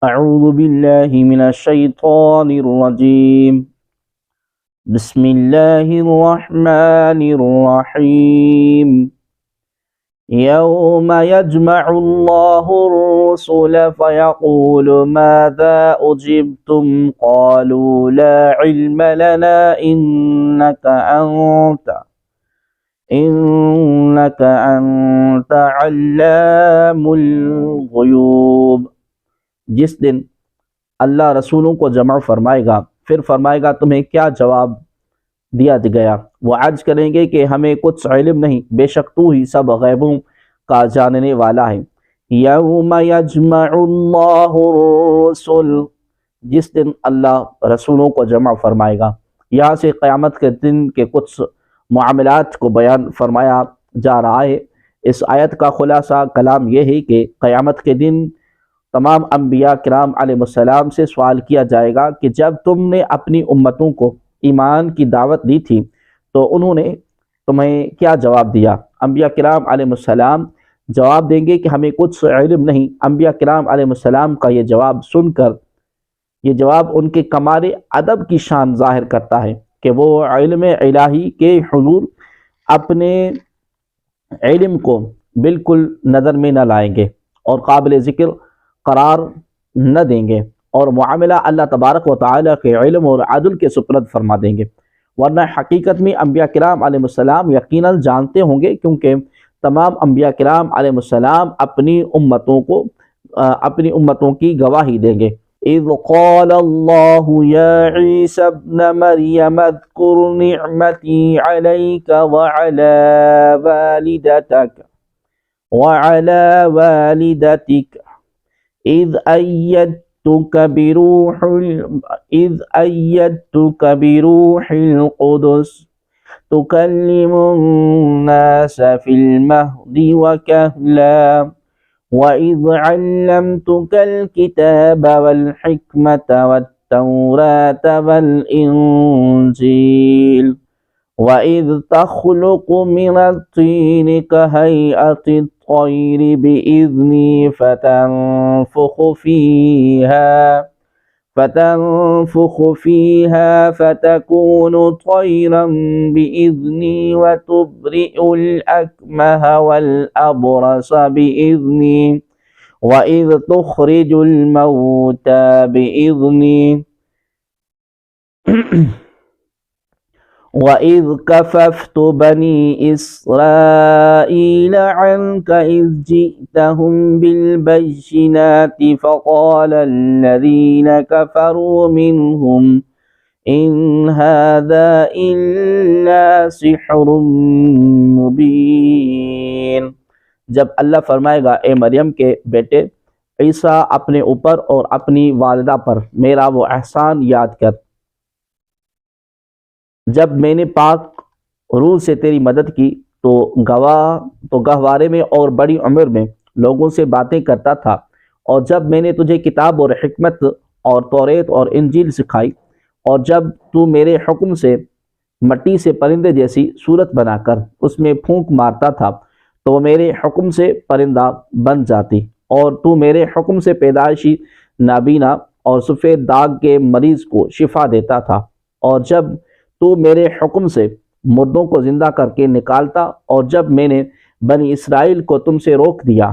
أعوذ بالله من الشيطان الرجيم. بسم الله الرحمن الرحيم. يوم يجمع الله الرسل فيقول ماذا أجبتم قالوا لا علم لنا إنك أنت علام الغيوب. جس دن اللہ رسولوں کو جمع فرمائے گا، پھر فرمائے گا تمہیں کیا جواب دیا گیا؟ وہ عرض کریں گے کہ ہمیں کچھ علم نہیں، بے شک تو ہی سب غیبوں کا جاننے والا ہے۔ یوم یجمع اللہ الرسل، جس دن اللہ رسولوں کو جمع فرمائے گا۔ یہاں سے قیامت کے دن کے کچھ معاملات کو بیان فرمایا جا رہا ہے۔ اس آیت کا خلاصہ کلام یہ ہے کہ قیامت کے دن تمام انبیاء کرام علیہ السلام سے سوال کیا جائے گا کہ جب تم نے اپنی امتوں کو ایمان کی دعوت دی تھی تو انہوں نے تمہیں کیا جواب دیا؟ انبیاء کرام علیہ السلام جواب دیں گے کہ ہمیں کچھ علم نہیں۔ انبیاء کرام علیہ السلام کا یہ جواب سن کر، یہ جواب ان کے کمال ادب کی شان ظاہر کرتا ہے کہ وہ علم الہی کے حضور اپنے علم کو بالکل نظر میں نہ لائیں گے اور قابل ذکر قرار نہ دیں گے، اور معاملہ اللہ تبارک و تعالیٰ کے علم اور عدل کے سپرد فرما دیں گے۔ ورنہ حقیقت میں انبیاء کرام علیہ السلام یقیناً جانتے ہوں گے، کیونکہ تمام انبیاء کرام علیہ السلام اپنی امتوں کی گواہی دیں گے۔ اذ قال اللہ یا عیسی ابن مریم اذکر نعمتی علیک وعلی والدتک إذ أيدتك بروح القدس تكلم الناس في المهد وكهلا وإذ علمتك الكتاب والحكمة والتوراة والإنجيل وإذ تخلق من الطين كهيئة الطير بإذني فتنفخ فيها فتكون طيرا بإذني وتبرئ الأكمه والأبرص بإذني وإذ تخرج الموتى بإذني وَإِذْ كَفَفْتُ بَنِي إِسْرَائِيلَ عَنْكَ إِذْ جِئْتَهُمْ بِالْبَيِّنَاتِ فَقَالَ الَّذِينَ كَفَرُوا مِنْهُمْ إِنْ هَذَا إِلَّا سِحْرٌ مُبِينٌ۔ جب اللہ فرمائے گا اے مریم کے بیٹے عیسیٰ اپنے اوپر اور اپنی والدہ پر میرا وہ احسان یاد کر جب میں نے پاک روح سے تیری مدد کی تو گہوارے میں اور بڑی عمر میں لوگوں سے باتیں کرتا تھا، اور جب میں نے تجھے کتاب اور حکمت اور توریت اور انجیل سکھائی، اور جب تو میرے حکم سے مٹی سے پرندے جیسی صورت بنا کر اس میں پھونک مارتا تھا تو وہ میرے حکم سے پرندہ بن جاتی، اور تو میرے حکم سے پیدائشی نابینا اور سفید داغ کے مریض کو شفا دیتا تھا، اور جب تو میرے حکم سے مردوں کو زندہ کر کے نکالتا، اور جب میں نے بنی اسرائیل کو تم سے روک دیا،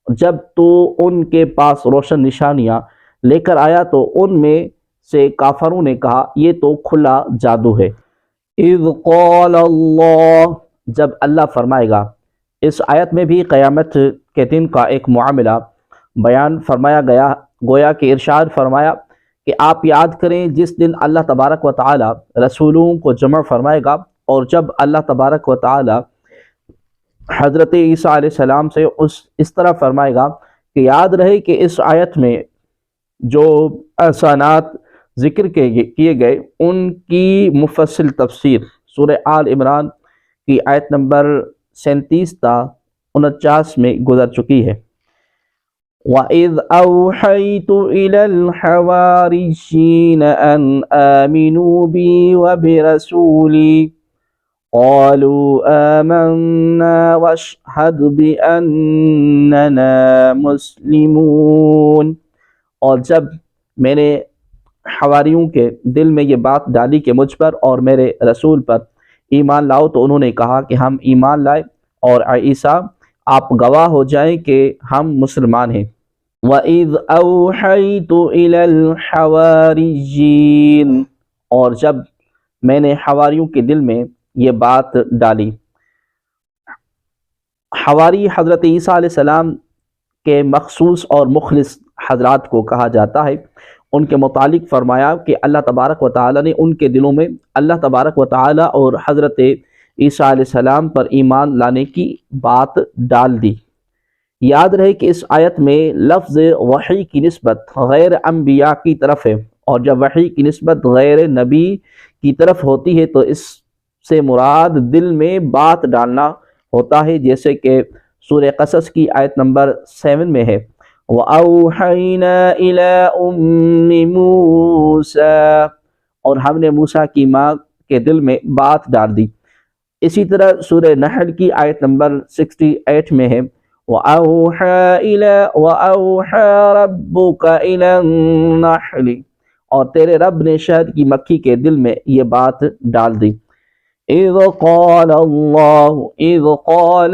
جب تو ان کے پاس روشن نشانیاں لے کر آیا تو ان میں سے کافروں نے کہا یہ تو کھلا جادو ہے۔ اذ قال اللہ، جب اللہ فرمائے گا۔ اس آیت میں بھی قیامت کے دن کا ایک معاملہ بیان فرمایا گیا، گویا کہ ارشاد فرمایا کہ آپ یاد کریں جس دن اللہ تبارک و تعالی رسولوں کو جمع فرمائے گا، اور جب اللہ تبارک و تعالی حضرت عیسیٰ علیہ السلام سے اس طرح فرمائے گا کہ یاد رہے کہ اس آیت میں جو احسانات ذکر کیے گئے ان کی مفصل تفسیر سورہ آل عمران کی آیت نمبر 37 تا 49 میں گزر چکی ہے۔ وَإِذْ أَوْحَيْتُ إِلَى الْحَوَارِيِّينَ أَنْ آمِنُوا بِي وَبِرَسُولِي قَالُوا آمَنَّا وَاشْهَدْ بِأَنَّنَا مُسْلِمُونَ۔ اور جب میں نے حواریوں کے دل میں یہ بات ڈالی کہ مجھ پر اور میرے رسول پر ایمان لاؤ تو انہوں نے کہا کہ ہم ایمان لائے، اور عیسیٰ آپ گواہ ہو جائیں کہ ہم مسلمان ہیں۔ وَإِذْ أَوْحَيْتُ إِلَى الْحَوَارِيِّينَ، اور جب میں نے حواریوں کے دل میں یہ بات ڈالی۔ حواری حضرت عیسیٰ علیہ السلام کے مخصوص اور مخلص حضرات کو کہا جاتا ہے۔ ان کے متعلق فرمایا کہ اللہ تبارک و تعالی نے ان کے دلوں میں اللہ تبارک و تعالی اور حضرت عیسیٰ علیہ السلام پر ایمان لانے کی بات ڈال دی۔ یاد رہے کہ اس آیت میں لفظ وحی کی نسبت غیر انبیاء کی طرف ہے، اور جب وحی کی نسبت غیر نبی کی طرف ہوتی ہے تو اس سے مراد دل میں بات ڈالنا ہوتا ہے، جیسے کہ سورہ قصص کی آیت نمبر 7 میں ہے وَأَوْحَيْنَا إِلَىٰ أُمِّ مُوسَىٰ، اور ہم نے موسیٰ کی ماں کے دل میں بات ڈال دی۔ اسی طرح سورہ نحل کی آیت نمبر 68 میں ہے وَأَوْحَىٰ رَبُّكَ إِلَى النَّحْلِ، اور تیرے رب نے شہد کی مکھی کے دل میں یہ بات ڈال دی۔ اذ قال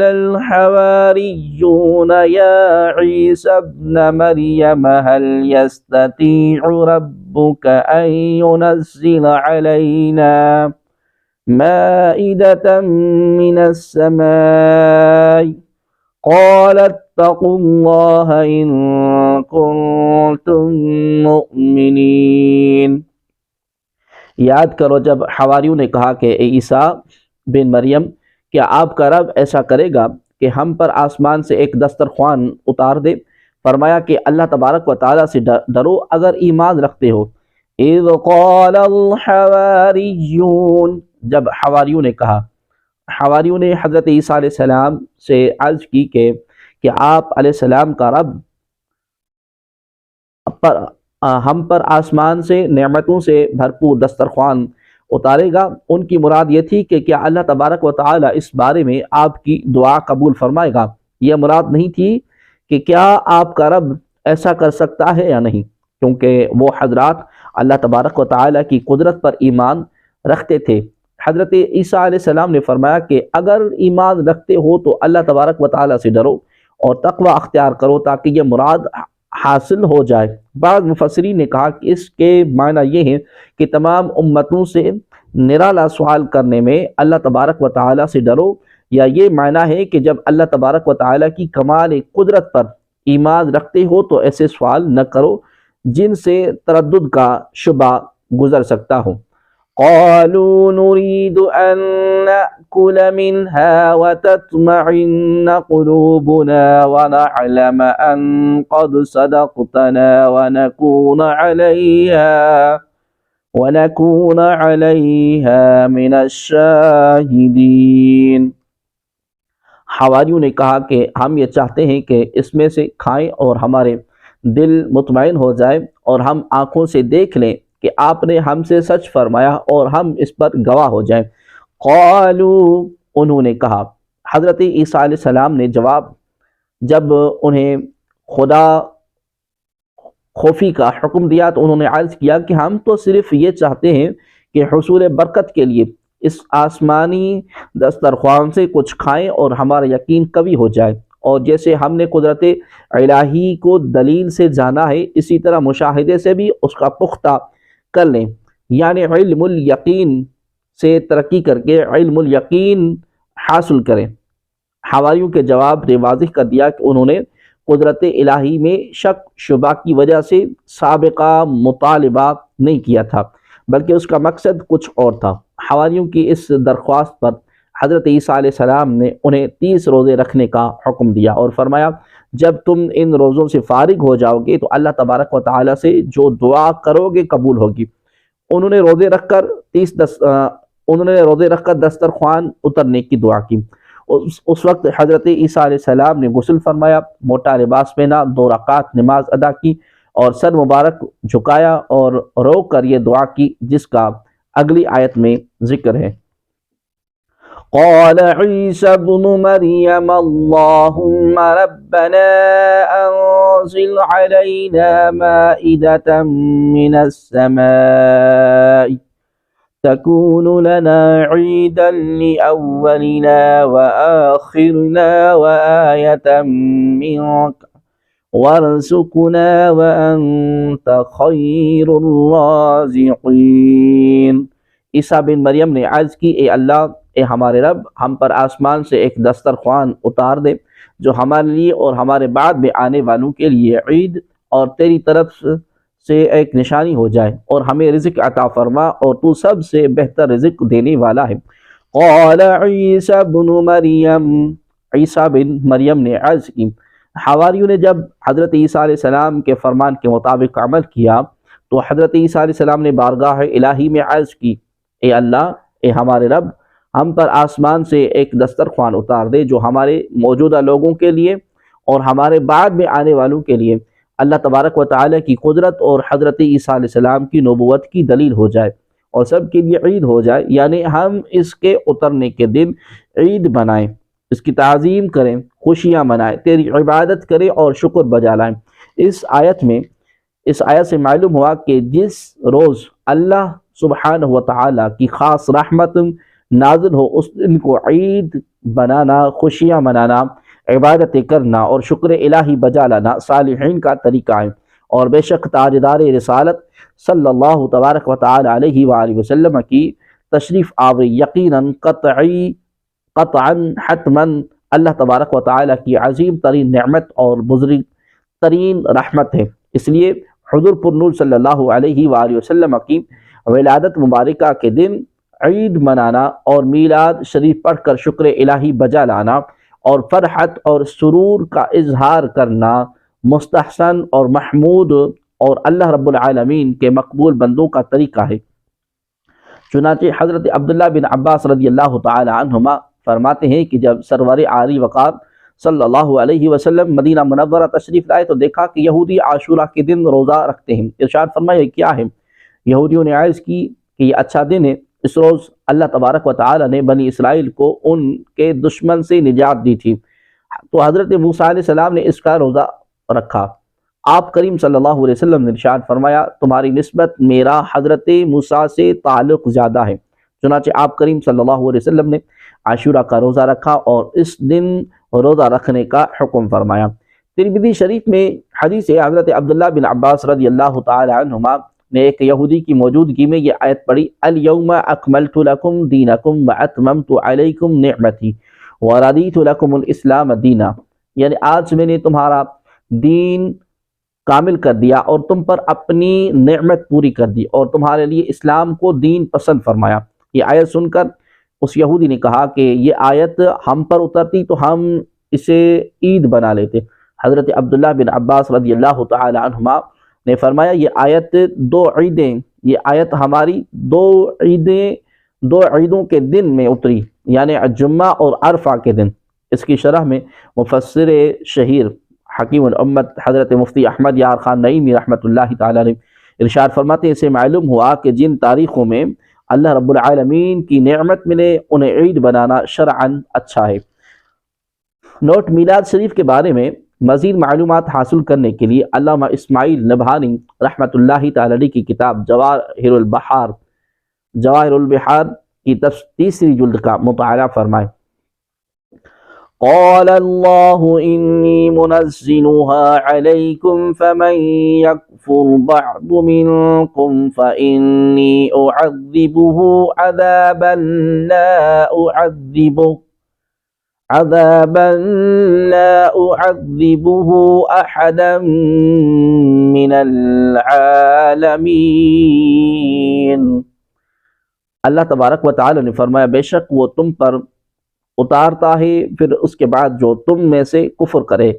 الحواریون یا عیسی ابن مریم هل يستطيع ربك ان ينزل علينا مائدة من السماء قال اتقوا الله ان كنتم مؤمنین۔ یاد کرو جب حواریوں نے کہا کہ اے عیسیٰ بن مریم، کیا آپ کا رب ایسا کرے گا کہ ہم پر آسمان سے ایک دسترخوان اتار دے؟ فرمایا کہ اللہ تبارک و تعالیٰ سے ڈرو اگر ایمان رکھتے ہو۔ اذ قال الحواریون، جب حواریوں نے کہا، حواریوں نے حضرت عیسیٰ علیہ السلام سے عرض کی کہ آپ علیہ السلام کا رب ہم پر آسمان سے نعمتوں سے بھرپور دسترخوان اتارے گا۔ ان کی مراد یہ تھی کہ کیا اللہ تبارک و تعالی اس بارے میں آپ کی دعا قبول فرمائے گا۔ یہ مراد نہیں تھی کہ کیا آپ کا رب ایسا کر سکتا ہے یا نہیں، کیونکہ وہ حضرات اللہ تبارک و تعالی کی قدرت پر ایمان رکھتے تھے۔ حضرت عیسیٰ علیہ السلام نے فرمایا کہ اگر ایمان رکھتے ہو تو اللہ تبارک و تعالی سے ڈرو اور تقوی اختیار کرو تاکہ یہ مراد حاصل ہو جائے۔ بعض مفسرین نے کہا کہ اس کے معنی یہ ہے کہ تمام امتوں سے نرالا سوال کرنے میں اللہ تبارک و تعالی سے ڈرو، یا یہ معنی ہے کہ جب اللہ تبارک و تعالی کی کمال قدرت پر ایمان رکھتے ہو تو ایسے سوال نہ کرو جن سے تردد کا شبہ گزر سکتا ہو۔ قالوا نريد أن نأكل منها وتطمئن قلوبنا ونعلم أن قد صدقتنا ونكون عليها من الشاهدين۔ حواریوں نے کہا کہ ہم یہ چاہتے ہیں کہ اس میں سے کھائیں اور ہمارے دل مطمئن ہو جائے اور ہم آنکھوں سے دیکھ لیں کہ آپ نے ہم سے سچ فرمایا اور ہم اس پر گواہ ہو جائیں۔ قالوا، انہوں نے کہا، حضرت عیسیٰ علیہ السلام نے جواب جب انہیں خدا خوفی کا حکم دیا تو انہوں نے عرض کیا کہ ہم تو صرف یہ چاہتے ہیں کہ حصول برکت کے لیے اس آسمانی دسترخوان سے کچھ کھائیں اور ہمارا یقین قوی ہو جائے، اور جیسے ہم نے قدرت الہی کو دلیل سے جانا ہے اسی طرح مشاہدے سے بھی اس کا پختہ کر لیں، یعنی علم الیقین سے ترقی کر کے علم الیقین حاصل کریں۔ حواریوں کے جواب نے واضح کر دیا کہ انہوں نے قدرت الہی میں شک شبہ کی وجہ سے سابقہ مطالبہ نہیں کیا تھا، بلکہ اس کا مقصد کچھ اور تھا۔ حواریوں کی اس درخواست پر حضرت عیسیٰ علیہ السلام نے انہیں 30 روزے رکھنے کا حکم دیا اور فرمایا جب تم ان روزوں سے فارغ ہو جاؤ گے تو اللہ تبارک و تعالی سے جو دعا کرو گے قبول ہوگی۔ انہوں نے روزے رکھ کر دسترخوان اترنے کی دعا کی۔ اس وقت حضرت عیسیٰ علیہ السلام نے غسل فرمایا، موٹا لباس پہنا، 2 رکعات نماز ادا کی اور سر مبارک جھکایا اور رو کر یہ دعا کی جس کا اگلی آیت میں ذکر ہے۔ قال عيسى ابن مريم اللهم ربنا أنزل علينا مائدة من السماء تكون لنا عيدا لأولنا وآخرنا وآية منك وارزقنا وأنت خير الرازقين۔ عیسیٰ بن مریم نے عرض کی، اے اللہ، اے ہمارے رب، ہم پر آسمان سے ایک دسترخوان اتار دے جو ہمارے لیے اور ہمارے بعد میں آنے والوں کے لیے عید اور تیری طرف سے ایک نشانی ہو جائے، اور ہمیں رزق عطا فرما، اور تو سب سے بہتر رزق دینے والا ہے۔ قال عیسیٰ بن مریم، عیسیٰ بن مریم نے عرض کی، حواریوں نے جب حضرت عیسیٰ علیہ السلام کے فرمان کے مطابق عمل کیا تو حضرت عیسیٰ علیہ السلام نے بارگاہ الہی میں عرض کی، اے اللہ، اے ہمارے رب، ہم پر آسمان سے ایک دسترخوان اتار دے جو ہمارے موجودہ لوگوں کے لیے اور ہمارے بعد میں آنے والوں کے لیے اللہ تبارک و تعالی کی قدرت اور حضرت عیسیٰ علیہ السلام کی نبوت کی دلیل ہو جائے اور سب کے لیے عید ہو جائے، یعنی ہم اس کے اترنے کے دن عید منائیں، اس کی تعظیم کریں، خوشیاں منائیں، تیری عبادت کریں اور شکر بجا لائیں۔ اس آیت سے معلوم ہوا کہ جس روز اللہ سبحانہ و تعالی کی خاص رحمت نازل ہو اس دن کو عید بنانا، خوشیاں منانا، عبادتیں کرنا اور شکر الہی بجا لانا صالحین کا طریقہ ہے، اور بے شک تاجدار رسالت صلی اللہ تبارک و تعالی علیہ وآلہ وسلم کی تشریف آوری یقیناً قطعاً حتماً اللہ تبارک و تعالی کی عظیم ترین نعمت اور بزرگ ترین رحمت ہے۔ اس لیے حضور پر نور صلی اللہ علیہ وآلہ وسلم کی ولادت مبارکہ کے دن عید منانا اور میلاد شریف پڑھ کر شکر الہی بجا لانا اور فرحت اور سرور کا اظہار کرنا مستحسن اور محمود اور اللہ رب العالمین کے مقبول بندوں کا طریقہ ہے۔ چنانچہ حضرت عبداللہ بن عباس رضی اللہ تعالی عنہما فرماتے ہیں کہ جب سرور عالی وقار صلی اللہ علیہ وسلم مدینہ منورہ تشریف لائے تو دیکھا کہ یہودی عاشورہ کے دن روزہ رکھتے ہیں۔ ارشاد فرمایا، یہ کیا ہے؟ یہودیوں نے عرض کی کہ یہ اچھا دن ہے، اس روز اللہ تبارک و تعالی نے بنی اسرائیل کو ان کے دشمن سے نجات دی تھی، تو حضرت موسیٰ علیہ السلام نے اس کا روزہ رکھا۔ آپ کریم صلی اللہ علیہ وسلم نے ارشاد فرمایا، تمہاری نسبت میرا حضرت موسیٰ سے تعلق زیادہ ہے۔ چنانچہ آپ کریم صلی اللہ علیہ وسلم نے عاشورہ کا روزہ رکھا اور اس دن روزہ رکھنے کا حکم فرمایا۔ ترمذی شریف میں حدیث حضرت عبداللہ بن عباس رضی اللہ تعالی عنہما نے ایک یہودی کی موجودگی میں یہ آیت پڑھی، الیوم اکملت لکم دینکم واتممت علیکم نعمتی ورضیت لکم الاسلام دینا، یعنی آج میں نے تمہارا دین کامل کر دیا اور تم پر اپنی نعمت پوری کر دی اور تمہارے لیے اسلام کو دین پسند فرمایا۔ یہ آیت سن کر اس یہودی نے کہا کہ یہ آیت ہم پر اترتی تو ہم اسے عید بنا لیتے۔ حضرت عبداللہ بن عباس رضی اللہ تعالی عنہما نے فرمایا، یہ آیت یہ آیت ہماری دو عیدوں کے دن میں اتری، یعنی جمعہ اور عرفہ کے دن۔ اس کی شرح میں مفسر شہیر حکیم الامت حضرت مفتی احمد یار خان نعیمی رحمۃ اللہ تعالی علیہ ارشاد فرماتے ہیں، اسے معلوم ہوا کہ جن تاریخوں میں اللہ رب العالمین کی نعمت ملے انہیں عید بنانا شرعاً اچھا ہے۔ نوٹ: میلاد شریف کے بارے میں مزید معلومات حاصل کرنے کے لیے علامہ اسماعیل نبہانی رحمۃ اللہ تعالی علیہ کی کتاب جواہر البحار کی تیسری جلد کا مطالعہ فرمائیں۔ قال اللہ انی منزلها علیکم فمن یکفر بعد منکم فإنی اعذبه عذابا لا أعذبه أحدا من العالمین۔ اللہ تبارک و تعالی نے فرمایا، بے شک وہ تم پر اتارتا ہے، پھر اس کے بعد جو تم میں سے کفر کرے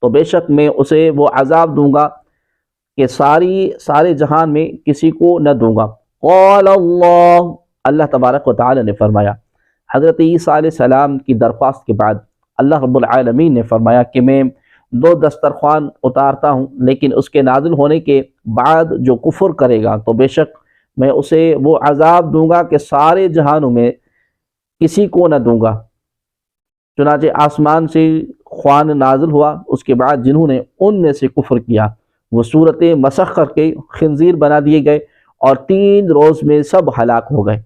تو بے شک میں اسے وہ عذاب دوں گا کہ سارے جہان میں کسی کو نہ دوں گا۔ قال اللہ تبارک و تعالی نے فرمایا، حضرت عیسیٰ علیہ السلام کی درخواست کے بعد اللہ رب العالمین نے فرمایا کہ میں 2 دسترخوان اتارتا ہوں، لیکن اس کے نازل ہونے کے بعد جو کفر کرے گا تو بے شک میں اسے وہ عذاب دوں گا کہ سارے جہانوں میں کسی کو نہ دوں گا۔ چنانچہ آسمان سے خوان نازل ہوا، اس کے بعد جنہوں نے ان میں سے کفر کیا وہ صورت مسخ کر کے خنزیر بنا دیے گئے اور 3 روز میں سب ہلاک ہو گئے۔